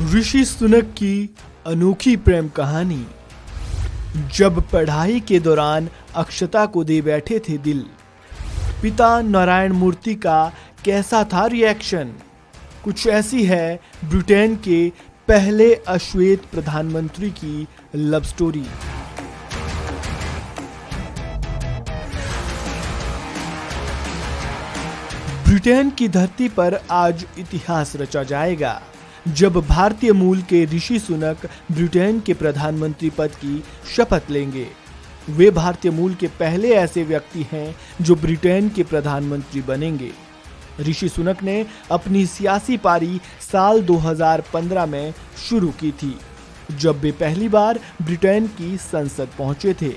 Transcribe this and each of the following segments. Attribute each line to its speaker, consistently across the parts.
Speaker 1: ऋषि सुनक की अनोखी प्रेम कहानी। जब पढ़ाई के दौरान अक्षता को दे बैठे थे दिल, पिता नारायण मूर्ति का कैसा था रिएक्शन? कुछ ऐसी है ब्रिटेन के पहले अश्वेत प्रधानमंत्री की लव स्टोरी। ब्रिटेन की धरती पर आज इतिहास रचा जाएगा जब भारतीय मूल के ऋषि सुनक ब्रिटेन के प्रधानमंत्री पद की शपथ लेंगे। वे भारतीय मूल के पहले ऐसे व्यक्ति हैं जो ब्रिटेन के प्रधानमंत्री बनेंगे। ऋषि सुनक ने अपनी सियासी पारी साल 2015 में शुरू की थी, जब वे पहली बार ब्रिटेन की संसद पहुंचे थे।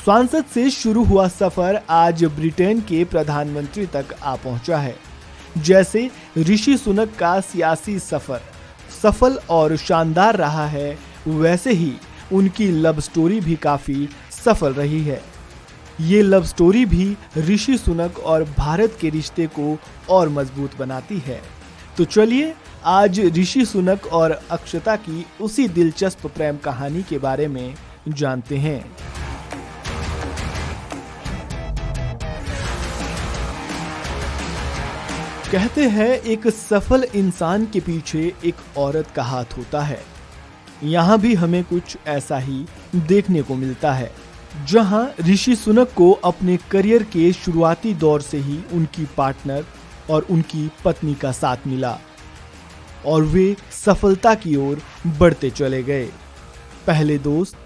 Speaker 1: सांसद से शुरू हुआ सफर आज ब्रिटेन के प्रधानमंत्री तक आ पहुंचा है। जैसे ऋषि सुनक का सियासी सफर सफल और शानदार रहा है, वैसे ही उनकी लव स्टोरी भी काफी सफल रही है। ये लव स्टोरी भी ऋषि सुनक और भारत के रिश्ते को और मजबूत बनाती है। तो चलिए आज ऋषि सुनक और अक्षता की उसी दिलचस्प प्रेम कहानी के बारे में जानते हैं। कहते हैं एक सफल इंसान के पीछे एक औरत का हाथ होता है। यहाँ भी हमें कुछ ऐसा ही देखने को मिलता है, जहाँ ऋषि सुनक को अपने करियर के शुरुआती दौर से ही उनकी पार्टनर और उनकी पत्नी का साथ मिला और वे सफलता की ओर बढ़ते चले गए। पहले दोस्त,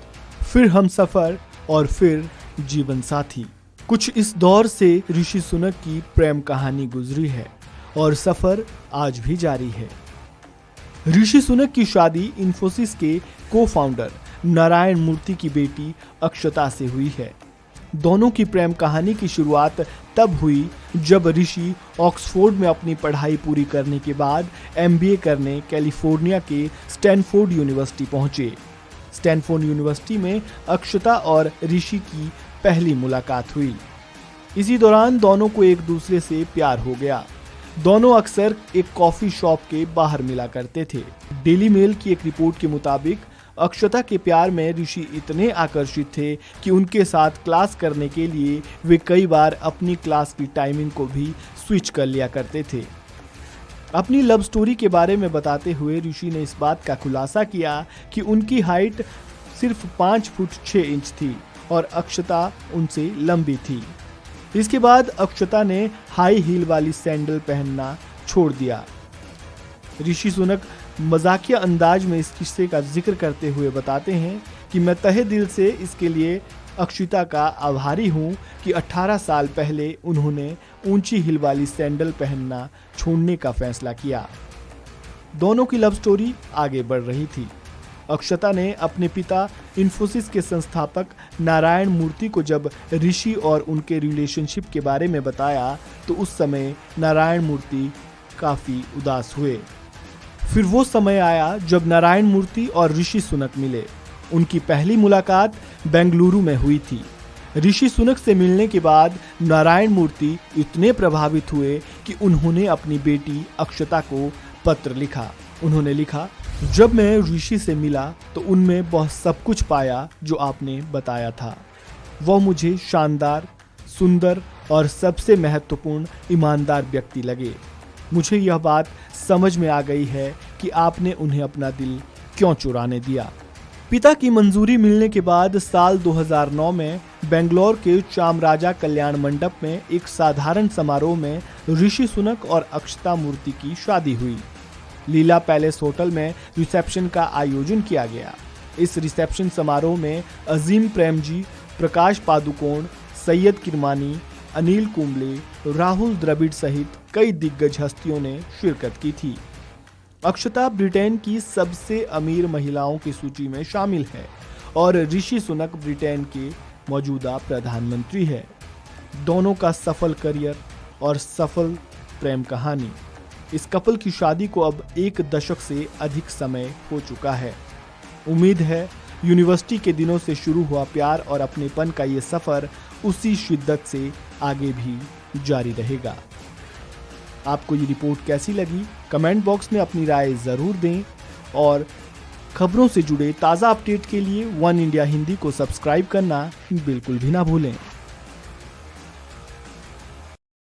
Speaker 1: फिर हमसफर और फिर जीवन साथी। कुछ इस दौर से ऋषि सुनक की प्रेम कहानी गुजरी है और सफर आज भी जारी है। ऋषि सुनक की शादी इन्फोसिस के को-फाउंडर नारायण मूर्ति की बेटी अक्षता से हुई है। दोनों की प्रेम कहानी की शुरुआत तब हुई जब ऋषि ऑक्सफोर्ड में अपनी पढ़ाई पूरी करने के बाद एमबीए करने कैलिफोर्निया के स्टैनफोर्ड यूनिवर्सिटी पहुंचे। स्टैनफोर्ड यूनिवर्सिटी में अक्षता और ऋषि की पहली मुलाकात हुई। इसी दौरान दोनों को एक दूसरे से प्यार हो गया। दोनों अक्सर एक कॉफी शॉप के बाहर मिला करते थे। डेली मेल की एक रिपोर्ट के मुताबिक अक्षता के प्यार में ऋषि इतने आकर्षित थे कि उनके साथ क्लास करने के लिए वे कई बार अपनी क्लास की टाइमिंग को भी स्विच कर लिया करते थे। अपनी लव स्टोरी के बारे में बताते हुए ऋषि ने इस बात का खुलासा किया कि उनकी हाइट सिर्फ 5 फुट 6 इंच थी और अक्षता उनसे लंबी थी। इसके बाद अक्षता ने हाई हील वाली सैंडल पहनना छोड़ दिया। ऋषि सुनक मजाकिया अंदाज में इस किस्से का जिक्र करते हुए बताते हैं कि मैं तहे दिल से इसके लिए अक्षता का आभारी हूं कि 18 साल पहले उन्होंने ऊंची हील वाली सैंडल पहनना छोड़ने का फैसला किया। दोनों की लव स्टोरी आगे बढ़ रही थी। अक्षता ने अपने पिता इन्फोसिस के संस्थापक नारायण मूर्ति को जब ऋषि और उनके रिलेशनशिप के बारे में बताया तो उस समय नारायण मूर्ति काफी उदास हुए। फिर वो समय आया जब नारायण मूर्ति और ऋषि सुनक मिले। उनकी पहली मुलाकात बेंगलुरु में हुई थी। ऋषि सुनक से मिलने के बाद नारायण मूर्ति इतने प्रभावित हुए कि उन्होंने अपनी बेटी अक्षता को पत्र लिखा। उन्होंने लिखा, जब मैं ऋषि से मिला तो उनमें वह सब कुछ पाया जो आपने बताया था। वह मुझे शानदार, सुंदर और सबसे महत्वपूर्ण ईमानदार व्यक्ति लगे। मुझे यह बात समझ में आ गई है कि आपने उन्हें अपना दिल क्यों चुराने दिया। पिता की मंजूरी मिलने के बाद साल 2009 में बेंगलोर के चामराजा कल्याण मंडप में एक साधारण समारोह में ऋषि सुनक और अक्षता मूर्ति की शादी हुई। लीला पैलेस होटल में रिसेप्शन का आयोजन किया गया। इस रिसेप्शन समारोह में अजीम प्रेमजी, प्रकाश पादुकोण, सैयद किरमानी, अनिल कुंबले, राहुल द्रविड़ सहित कई दिग्गज हस्तियों ने शिरकत की थी। अक्षता ब्रिटेन की सबसे अमीर महिलाओं की सूची में शामिल है और ऋषि सुनक ब्रिटेन के मौजूदा प्रधानमंत्री है। दोनों का सफल करियर और सफल प्रेम कहानी। इस कपल की शादी को अब 1 दशक से अधिक समय हो चुका है। उम्मीद है यूनिवर्सिटी के दिनों से शुरू हुआ प्यार और अपनेपन का ये सफर उसी शिद्दत से आगे भी जारी रहेगा। आपको ये रिपोर्ट कैसी लगी कमेंट बॉक्स में अपनी राय ज़रूर दें और खबरों से जुड़े ताज़ा अपडेट के लिए वन इंडिया हिंदी को सब्सक्राइब करना बिल्कुल भी ना भूलें।